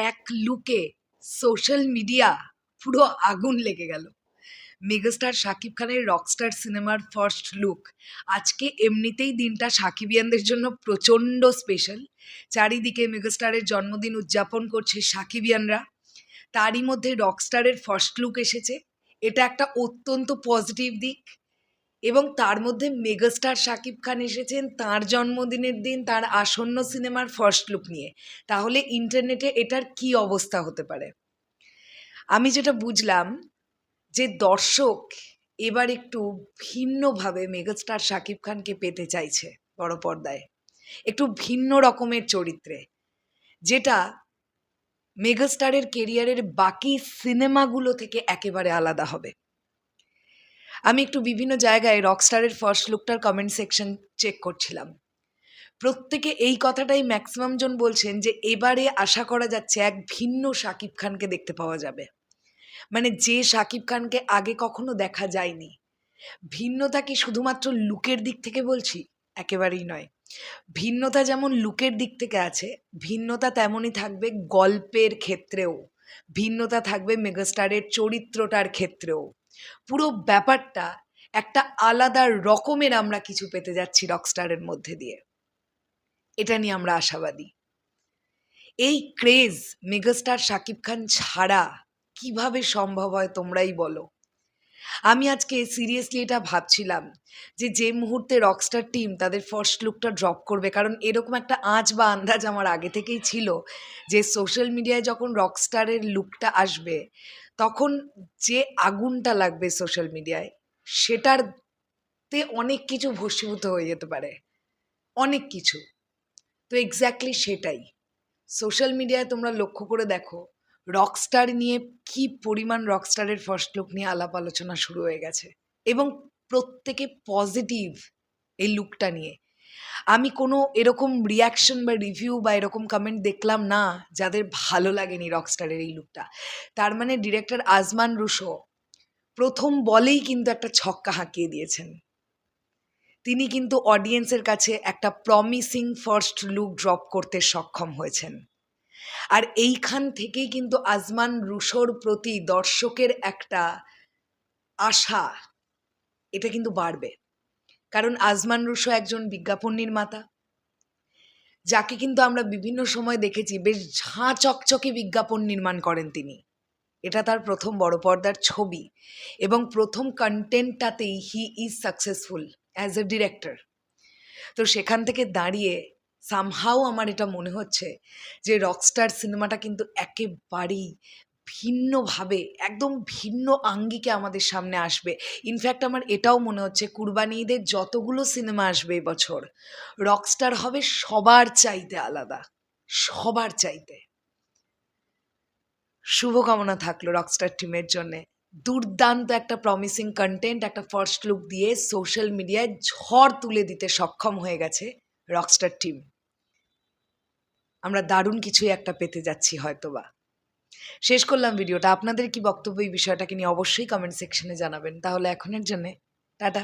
এক লুকে social media পুরো আগুন লেগে গেল। মেগাস্টার শাকিব খানের রকস্টার সিনেমার ফার্স্ট লুক। আজকে এমনিতেই দিনটা সাকিবিয়ানদের জন্য প্রচণ্ড স্পেশাল। চারিদিকে মেগাস্টারের জন্মদিন উদযাপন করছে সাকিবিয়ানরা, তারই মধ্যে রকস্টারের ফার্স্ট লুক এসেছে। এটা একটা অত্যন্ত পজিটিভ দিক। এবং তার মধ্যে মেগাস্টার শাকিব খান এসেছেন তার জন্মদিনের দিন তার আসন্ন সিনেমার ফার্স্ট লুক নিয়ে। তাহলে ইন্টারনেটে এটার কি অবস্থা হতে পারে? আমি যেটা বুঝলাম যে দর্শক এবার একটু ভিন্নভাবে মেগাস্টার শাকিব খানকে পেতে চাইছে বড় পর্দায়, একটু ভিন্ন রকমের চরিত্রে, যেটা মেগাস্টারের কেরিয়ারের বাকি সিনেমাগুলো থেকে একেবারে আলাদা হবে। আমি একটু বিভিন্ন জায়গায় রকস্টারের ফার্স্ট লুকটার কমেন্ট সেকশন চেক করছিলাম। প্রত্যেকে এই কথাটাই ম্যাক্সিমাম জন বলছেন যে এবারে আশা করা যাচ্ছে এক ভিন্ন শাকিব খানকে দেখতে পাওয়া যাবে। মানে যে শাকিব খানকে আগে কখনো দেখা যায়নি। ভিন্নতা কি শুধুমাত্র লুকের দিক থেকে বলছি? একেবারেই নয়। ভিন্নতা যেমন লুকের দিক থেকে আছে, ভিন্নতা তেমনই থাকবে গল্পের ক্ষেত্রেও, ভিন্নতা থাকবে মেগাস্টারের চরিত্রটার ক্ষেত্রেও। পুরো ব্যাপারটা একটা আলাদা রকমের আমরা কিছু পেতে যাচ্ছি রকস্টারের মধ্যে দিয়ে। এটা নিয়ে আমরা আশাবাদী। এই ক্রেজ মেগাস্টার শাকিব খান ছাড়া কিভাবে সম্ভব হয় তোমরাই বলো। আমি আজকে সিরিয়াসলি এটা ভাবছিলাম যে মুহূর্তে রকস্টার টিম তাদের ফার্স্ট লুকটা ড্রপ করবে, কারণ এরকম একটা আঁচ বা আন্দাজ আমার আগে থেকেই ছিল যে সোশ্যাল মিডিয়ায় যখন রকস্টারের লুকটা আসবে তখন যে আগুনটা লাগবে সোশ্যাল মিডিয়ায়, সেটারতে অনেক কিছু ভস্মীভূত হয়ে যেতে পারে, অনেক কিছু। তো এক্স্যাক্টলি সেটাই সোশ্যাল মিডিয়ায় তোমরা লক্ষ্য করে দেখো, রকস্টার নিয়ে কি পরিমাণ রকস্টারের ফার্স্ট লুক নিয়ে আলাপ আলোচনা শুরু হয়ে গেছে, এবং প্রত্যেকে পজিটিভ এই লুকটা নিয়ে। আমি কোনো এরকম রিয়াকশন বা রিভিউ বা এরকম কমেন্ট দেখলাম না যাদের ভালো লাগেনি রকস্টারের এই লুকটা। তার মানে ডিরেক্টর আজমান রুশো প্রথম বলেই কিন্তু একটা ছক্কা হাঁকিয়ে দিয়েছেন। তিনি কিন্তু অডিয়েন্সের কাছে একটা প্রমিসিং ফার্স্ট লুক ড্রপ করতে সক্ষম হয়েছেন। আর এইখান থেকেই কিন্তু আজমান রুশোর প্রতি দর্শকের একটা আশা, এটা কিন্তু বাড়বে। কারণ আজমান রুশো একজন বিজ্ঞাপন নির্মাতা, যাকে কিন্তু আমরা বিভিন্ন সময় দেখেছি বেশ ঝাঁ চকচকে বিজ্ঞাপন নির্মাণ করেন তিনি। এটা তার প্রথম বড় পর্দার ছবি, এবং প্রথম কন্টেন্টটাতেই he is successful as a director. তো সেখান থেকে দাঁড়িয়ে সামহাও আমার এটা মনে হচ্ছে যে রকস্টার সিনেমাটা কিন্তু একেবারেই ভিন্নভাবে, একদম ভিন্ন আঙ্গিকে আমাদের সামনে আসবে। ইনফ্যাক্ট আমার এটাও মনে হচ্ছে কুরবানি ঈদের যতগুলো সিনেমা আসবে এবছর, রকস্টার হবে সবার চাইতে আলাদা, সবার চাইতে। শুভকামনা থাকলো রকস্টার টিমের জন্যে। দুর্দান্ত একটা প্রমিসিং কন্টেন্ট, একটা ফার্স্ট লুক দিয়ে সোশ্যাল মিডিয়ায় ঝড় তুলে দিতে সক্ষম হয়ে গেছে রকস্টার টিম। আমরা দারুণ কিছুই একটা পেতে যাচ্ছি হয়তোবা। শেষ করলাম ভিডিওটা। আপনাদের কি বক্তব্য এই বিষয়টাকে নিয়ে অবশ্যই কমেন্ট সেকশনে জানাবেন। তাহলে এখনের জন্যে টাটা।